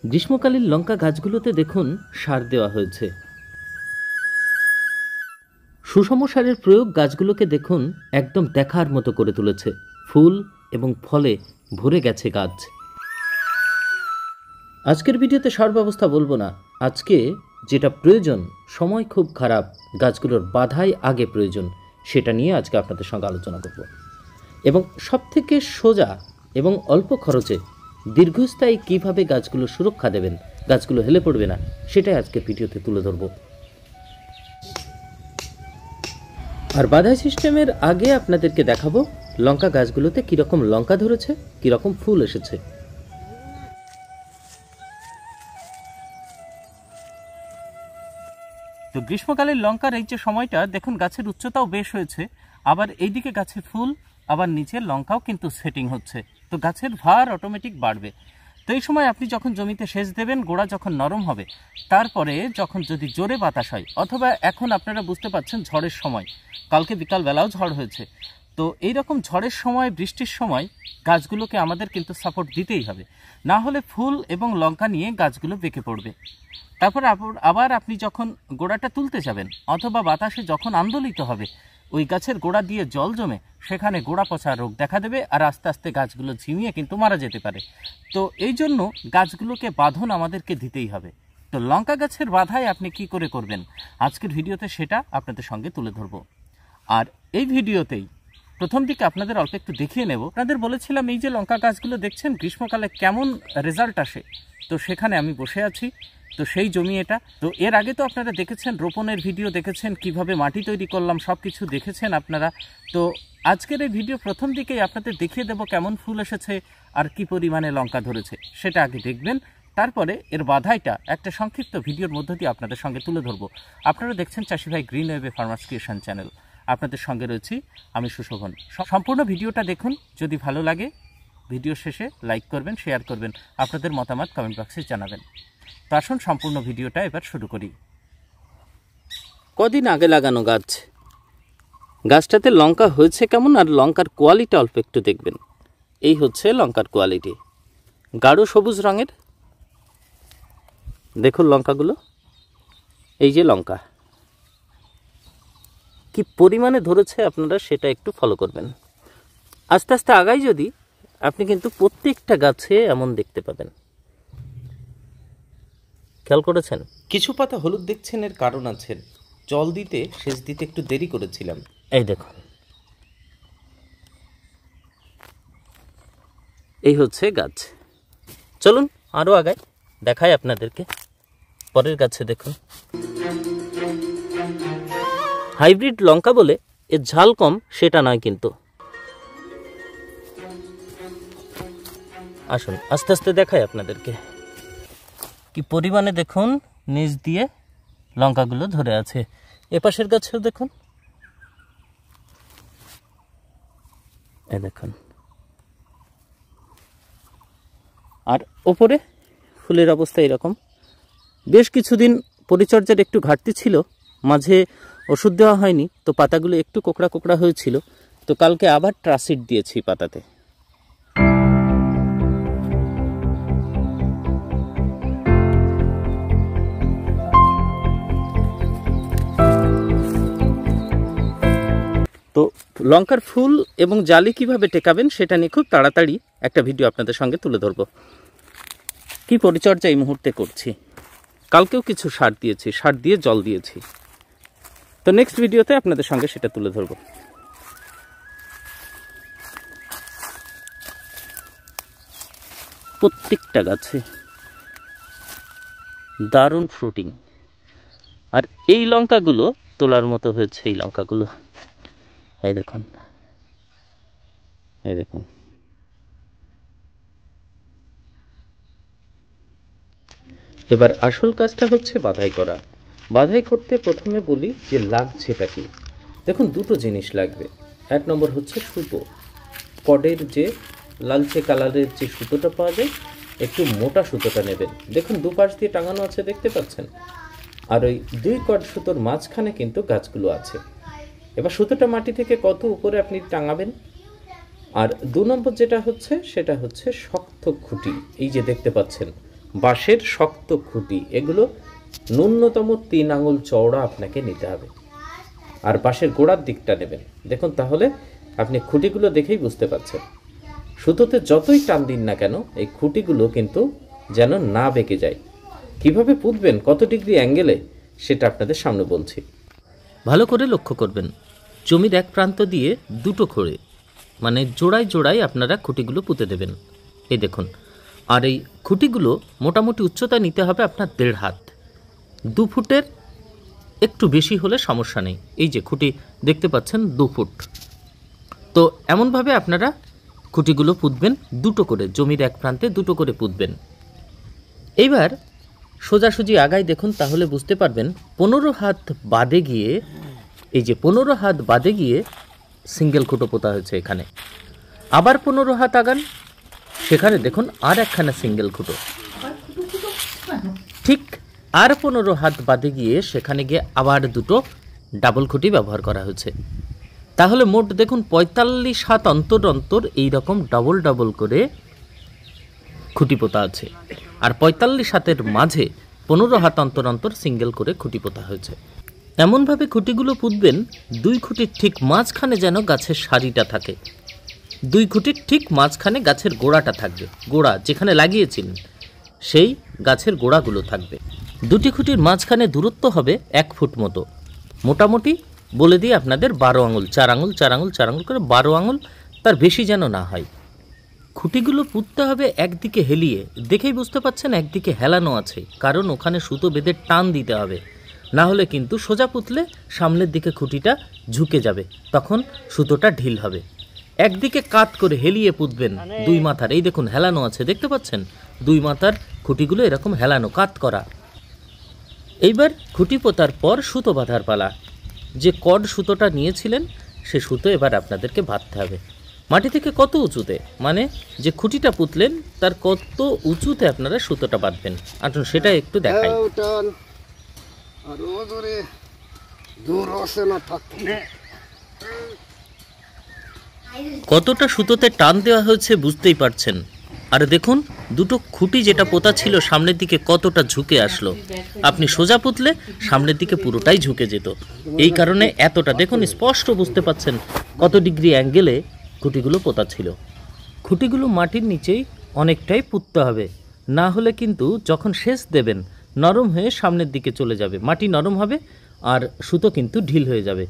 গ্রীষ্মকালীন লঙ্কা গাছগুলোতে দেখুন সার দেওয়া হয়েছে। সুষম সারের প্রয়োগ গাছগুলোকে দেখুন একদম দেখার মতো করে তুলেছে। ফুল এবং ফলে ভরে গেছে গাছ। আজকের ভিডিওতে সার ব্যবস্থা বলবো না। আজকে যেটা প্রয়োজন, সময় খুব খারাপ, গাছগুলোর বাধাই আগে প্রয়োজন, সেটা নিয়ে আজকে আপনাদের সঙ্গে আলোচনা করব। এবং সবথেকে সোজা এবং অল্প খরচে দীর্ঘস্থায়ী কীভাবে গাছগুলো সুরক্ষা দেবেন, গাছগুলো হেলে পড়বে না, সেটাই আজকের ভিডিওতে তুলে ধরব। আর বাধাই সিস্টেমের আগে আপনাদেরকে দেখাবো লঙ্কা গাছগুলোতে কীরকম লঙ্কা ধরেছে, কীরকম ফুল এসেছে। তো গ্রীষ্মকালের লঙ্কার এই যে সময়টা দেখুন, গাছের উচ্চতাও বেশ হয়েছে, আবার এইদিকে গাছে ফুল, আবার নিচে লঙ্কাও কিন্তু সেটিং হচ্ছে। তো গাছের ভার অটোমেটিক বাড়বে। তো এই সময় আপনি যখন জমিতে সেচ দেবেন, গোড়া যখন নরম হবে, তারপরে যখন যদি জোরে বাতাস হয়, অথবা এখন আপনারা বুঝতে পারছেন ঝড়ের সময়, কালকে বিকালবেলাও ঝড় হয়েছে, তো এইরকম ঝড়ের সময়, বৃষ্টির সময় গাছগুলোকে আমাদের কিন্তু সাপোর্ট দিতেই হবে, না হলে ফুল এবং লঙ্কা নিয়ে গাছগুলো বেঁকে পড়বে। তারপর আবার আপনি যখন গোড়াটা তুলতে যাবেন, অথবা বাতাসে যখন আন্দোলিত হবে, ওই গাছের গোড়া দিয়ে জল জমে সেখানে গোড়া পচা রোগ দেখা দেবে, আর আস্তে আস্তে গাছগুলো ঝিমিয়ে কিন্তু মারা যেতে পারে। তো এই জন্য গাছগুলোকে বাঁধন আমাদেরকে দিতেই হবে। তো লঙ্কা গাছের বাধাই আপনি কি করে করবেন, আজকের ভিডিওতে সেটা আপনাদের সঙ্গে তুলে ধরব। আর এই ভিডিওতেই প্রথম দিকে আপনাদের অল্প একটু দেখিয়ে নেব। আপনাদের বলেছিলাম এই যে লঙ্কা গাছগুলো দেখছেন গ্রীষ্মকালে কেমন রেজাল্ট আসে, তো সেখানে আমি বসে আছি। তো সেই জমি এটা। তো এর আগে তো আপনারা দেখেছেন, রোপণের ভিডিও দেখেছেন, কিভাবে মাটি তৈরি করলাম, সব কিছু দেখেছেন আপনারা। তো আজকের এই ভিডিও প্রথম দিকেই আপনাদের দেখিয়ে দেব কেমন ফুল এসেছে আর কি পরিমাণে লঙ্কা ধরেছে, সেটা আগে দেখবেন। তারপরে এর বাধাইটা একটা সংক্ষিপ্ত ভিডিওর মধ্য দিয়ে আপনাদের সঙ্গে তুলে ধরবো। আপনারা দেখছেন চাষি ভাই গ্রিন ওয়েভে ফার্মার্স ক্রিয়েশন চ্যানেল। আপনাদের সঙ্গে রয়েছি আমি সুশোভন। সম্পূর্ণ ভিডিওটা দেখুন, যদি ভালো লাগে ভিডিও শেষে লাইক করবেন, শেয়ার করবেন, আপনাদের মতামত কমেন্ট বক্সে জানাবেন। তো আসুন সম্পূর্ণ ভিডিওটা এবার শুরু করি। কদিন আগে লাগানো গাছ, গাছটাতে লঙ্কা হয়েছে কেমন, আর লঙ্কার কোয়ালিটি অল্প একটু দেখবেন। এই হচ্ছে লঙ্কার কোয়ালিটি, গাঢ় সবুজ রঙের। দেখুন লঙ্কাগুলো, এই যে লঙ্কা কি পরিমাণে ধরেছে আপনারা সেটা একটু ফলো করবেন। আস্তে আস্তে আগাই যদি, আপনি কিন্তু প্রত্যেকটা গাছে এমন দেখতে পাবেন। খেয়াল করেছেন? কিছু পাতা হলুদ দেখছেন, এর কারণ আছে। জল দিতে, সেচ দিতে একটু দেরি করেছিলাম। এই দেখুন, এই হচ্ছে গাছ। চলুন আরও আগাই, দেখাই আপনাদেরকে। পরের গাছে দেখুন, হাইব্রিড লঙ্কা বলে এর ঝাল কম সেটা নয় কিন্তু। আসুন আস্তে আস্তে দেখাই আপনাদেরকে কি পরিমাণে দেখুন নিচ দিয়ে লঙ্কাগুলো ধরে আছে। এপাশের গাছেও দেখুন, এ দেখুন। আর ওপরে ফুলের অবস্থা এরকম। বেশ কিছুদিন পরিচর্যার একটু ঘাটতি ছিল, মাঝে ওষুধ দেওয়া হয়নি, তো পাতাগুলো একটু কোকড়া কোকড়া হয়েছিল। তো কালকে আবার ট্রাসিড দিয়েছি পাতাতে। তো লঙ্কার ফুল এবং জালি কিভাবে টেকাবেন সেটা নিয়ে খুব তাড়াতাড়ি একটা ভিডিও আপনাদের সঙ্গে তুলে ধরবো। কি পরিচর্যা এই মুহূর্তে করছি, কালকেও কিছু সার দিয়েছি, সার দিয়ে জল দিয়েছি। তো নেক্সট ভিডিওতে আপনাদের সঙ্গে সেটা তুলে ধরবো। প্রত্যেকটা গাছে দারুণ ফ্রুটিং। আর এই লঙ্কাগুলো তোলার মতো হয়েছে। এই লঙ্কাগুলো এই দেখুন, এই দেখুন। এবার আসল কাজটা হচ্ছে বাধাই করা। বাধাই করতে প্রথমে বলি যে লাগছেটা কি। দেখুন দুটো জিনিস লাগবে। এক নম্বর হচ্ছে সুতো, কডের যে লালচে কালারের যে সুতোটা পাওয়া যায়, একটু মোটা সুতোটা নেবেন। দেখুন দুপাশ দিয়ে টাঙানো আছে, দেখতে পাচ্ছেন। আর ওই 2 কড সুতোর মাঝখানে কিন্তু গাছগুলো আছে। এবার সুতোটা মাটি থেকে কত উপরে আপনি টাঙাবেন। আর 2 নম্বর যেটা হচ্ছে সেটা হচ্ছে শক্ত খুঁটি। এই যে দেখতে পাচ্ছেন বাঁশের শক্ত খুঁটি, এগুলো ন্যূনতম 3 আঙুল চওড়া আপনাকে নিতে হবে। আর বাঁশের গোড়ার দিকটা নেবেন। দেখুন, তাহলে আপনি খুঁটিগুলো দেখেই বুঝতে পারছেন। সুতোতে যতই টান দিন না কেন এই খুঁটিগুলো কিন্তু যেন না বেঁকে যায়। কিভাবে পুঁতবেন, কত ডিগ্রি অ্যাঙ্গেলে, সেটা আপনাদের সামনে বলছি। ভালো করে লক্ষ্য করবেন, জমির এক প্রান্ত দিয়ে দুটো করে মানে জোড়ায় জোড়ায় আপনারা খুঁটিগুলো পুঁতে দেবেন। এই দেখুন, আর এই খুঁটিগুলো মোটামুটি উচ্চতা নিতে হবে আপনার 1.5 হাত। 2 ফুটের একটু বেশি হলে সমস্যা নেই। এই যে খুঁটি দেখতে পাচ্ছেন 2 ফুট। তো এমনভাবে আপনারা খুঁটিগুলো পুঁতবেন, দুটো করে, জমির এক প্রান্তে দুটো করে পুঁতবেন। এইবার সোজাসুজি আগায় দেখুন, তাহলে বুঝতে পারবেন 15 হাত বাদে গিয়ে, এই যে 15 হাত বাদে গিয়ে সিঙ্গেল খুঁটো পোতা হয়েছে এখানে। আবার 15 হাত আগান, সেখানে দেখুন আর একখানা সিঙ্গেল খুঁটো। ঠিক আর 15 হাত বাদে গিয়ে সেখানে গিয়ে আবার দুটো ডাবল খুঁটি ব্যবহার করা হয়েছে। তাহলে মোট দেখুন 45 হাত অন্তর অন্তর এইরকম ডবল ডবল করে খুঁটি পোতা আছে। আর 45 হাতের মাঝে 15 হাত অন্তর অন্তর সিঙ্গেল করে খুঁটি পোতা হয়েছে। এমনভাবে খুঁটিগুলো পুঁতবেন 2 খুঁটির ঠিক মাঝখানে যেন গাছের সারিটা থাকে। 2 খুঁটির ঠিক মাঝখানে গাছের গোড়াটা থাকবে। গোড়া যেখানে লাগিয়েছিলেন সেই গাছের গোড়াগুলো থাকবে। 2টি খুঁটির মাঝখানে দূরত্ব হবে 1 ফুট মতো। মোটামুটি বলে দিই আপনাদের 12 আঙুল, 4 আঙুল 4 আঙুল 4 আঙুল করে 12 আঙুল, তার বেশি যেন না হয়। খুঁটিগুলো পুঁততে হবে একদিকে হেলিয়ে। দেখেই বুঝতে পাচ্ছেন একদিকে হেলানো আছে, কারণ ওখানে সুতো বেঁধে টান দিতে হবে। না হলে কিন্তু সোজা পুঁতলে সামনের দিকে খুঁটিটা ঝুঁকে যাবে, তখন সুতোটা ঢিল হবে। একদিকে কাত করে হেলিয়ে পুঁতবেন 2 মাথার। এই দেখুন হেলানো আছে, দেখতে পাচ্ছেন 2 মাথার খুঁটিগুলো এরকম হেলানো, কাত করা। এইবার খুঁটি পোতার পর সুতো বাঁধার পালা। যে কড সুতোটা নিয়েছিলেন সে সুতো এবার আপনাদেরকে বাঁধতে হবে। মাটি থেকে কত উঁচুতে, মানে যে খুঁটিটা পুঁতলেন তার কত উঁচুতে আপনারা সুতোটা বাঁধবেন, আসুন সেটা একটু দেখাই। কতটা সুতোতে টান দেওয়া হয়েছে বুঝতেই পারছেন। আর দেখুন দুটো খুঁটি যেটা পোতা ছিল সামনের দিকে কতটা ঝুঁকে আসলো। আপনি সোজা পুঁতলে সামনের দিকে পুরোটাই ঝুঁকে যেত। এই কারণে এতটা, দেখুন স্পষ্ট বুঝতে পাচ্ছেন কত ডিগ্রি অ্যাঙ্গেলে খুঁটিগুলো পোতা ছিল। খুঁটিগুলো মাটির নিচেই অনেকটাই পুঁততে হবে, না হলে কিন্তু যখন সেচ দেবেন নরম হয়ে সামনের দিকে চলে যাবে, মাটি নরম হবে আর সুতো কিন্তু ঢিল হয়ে যাবে।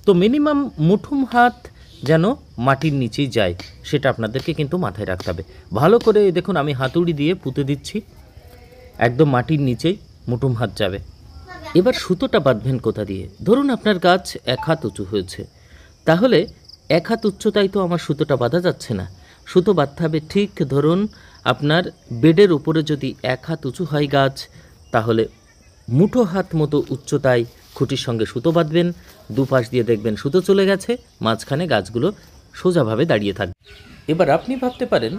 তো মিনিমাম মুঠুম হাত যেন মাটির নিচেই যায়, সেটা আপনাদেরকে কিন্তু মাথায় রাখতে হবে। ভালো করে দেখুন আমি হাতুড়ি দিয়ে পুঁতে দিচ্ছি, একদম মাটির নিচেই মুঠুম হাত যাবে। এবার সুতোটা বাঁধবেন কোথা দিয়ে? ধরুন আপনার গাছ 1 হাত উঁচু হয়েছে, তাহলে 1 হাত উচ্চতায় তো আমার সুতোটা বাঁধা যাচ্ছে না। সুতো বাঁধতে হবে ঠিক ধরুন আপনার বেডের উপরে যদি 1 হাত উঁচু হয় গাছ, তাহলে মুঠো হাত মতো উচ্চতায় খুঁটির সঙ্গে সুতো বাঁধবেন। দুপাশ দিয়ে দেখবেন সুতো চলে গেছে, মাঝখানে গাছগুলো সোজাভাবে দাঁড়িয়ে থাকবে। এবার আপনি ভাবতে পারেন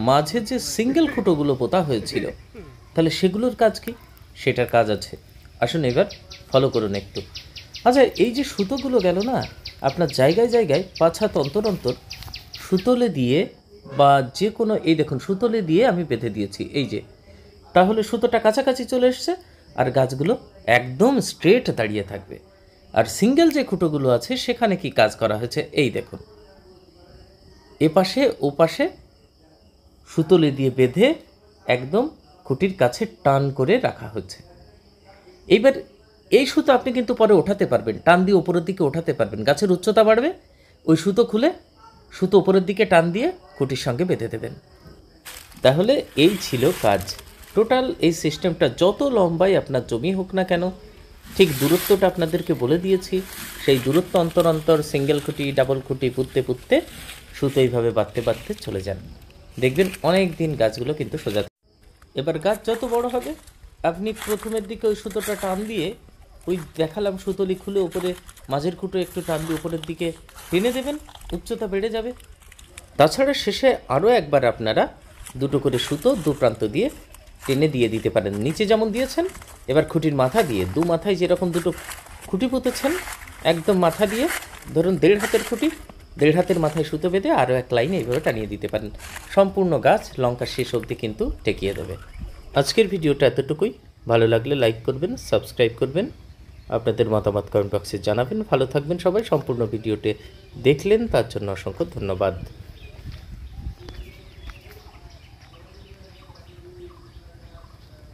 মাঝে যে সিঙ্গেল খুঁটোগুলো পোতা হয়েছিল তাহলে সেগুলোর কাজ কি? সেটার কাজ আছে, আসুন এবার ফলো করুন একটু। আচ্ছা, এই যে সুতোগুলো গেল না, আপনার জায়গায় জায়গায় 5 হাত অন্তর অন্তর সুতোলে দিয়ে বা যে কোনো, এই দেখুন সুতোলে দিয়ে আমি বেঁধে দিয়েছি, এই যে, তাহলে সুতোটা কাছাকাছি চলে এসছে আর গাছগুলো একদম স্ট্রেট দাঁড়িয়ে থাকবে। আর সিঙ্গেল যে খুঁটোগুলো আছে সেখানে কি কাজ করা হয়েছে, এই দেখুন এপাশে ওপাশে সুতোলে দিয়ে বেঁধে একদম খুঁটির কাছে টান করে রাখা হচ্ছে। এইবার এই সুতো আপনি কিন্তু পরে ওঠাতে পারবেন, টান দিয়ে উপরের দিকে ওঠাতে পারবেন, গাছের উচ্চতা বাড়বে, ওই সুতো খুলে সুতো উপরের দিকে টান দিয়ে খুঁটির সঙ্গে বেঁধে দেবেন। তাহলে এই ছিল কাজ। টোটাল এই সিস্টেমটা যত লম্বাই আপনার জমি হোক না কেন, ঠিক দূরত্বটা আপনাদেরকে বলে দিয়েছি, সেই দূরত্ব অন্তর অন্তর সিঙ্গেল খুঁটি ডাবল খুঁটি পুঁততে পুঁততে সুতো এইভাবে বাঁধতে বাঁধতে চলে যান, দেখবেন অনেক দিন গাছগুলো কিন্তু সোজা। এবার গাছ যত বড় হবে আপনি প্রথমের দিকে ওই সুতোটা টান দিয়ে, ওই দেখালাম সুতলি খুলে উপরে মাঝের খুঁটো একটু টান দিয়ে উপরের দিকে টেনে দেবেন, উচ্চতা বেড়ে যাবে। তাছাড়া শেষে আরও একবার আপনারা দুটো করে সুতো দু প্রান্ত দিয়ে টেনে দিয়ে দিতে পারেন, নিচে যেমন দিয়েছেন। এবার খুঁটির মাথা দিয়ে, 2 মাথায় যেরকম দুটো খুঁটি পুঁতেছেন একদম মাথা দিয়ে, ধরুন 1.5 হাতের খুঁটি, 1.5 হাতের মাথায় সুতো বেঁধে আরও এক লাইনে এইভাবে টানিয়ে দিতে পারেন। সম্পূর্ণ গাছ লঙ্কার শেষ অবধি কিন্তু টেকিয়ে দেবে। আজকের ভিডিওটা এতটুকুই। ভালো লাগলে লাইক করবেন, সাবস্ক্রাইব করবেন, আপনাদের মতামত কমেন্ট বক্সে জানাবেন। ভালো থাকবেন সবাই। সম্পূর্ণ ভিডিওটি দেখলেন তার জন্য অসংখ্য ধন্যবাদ।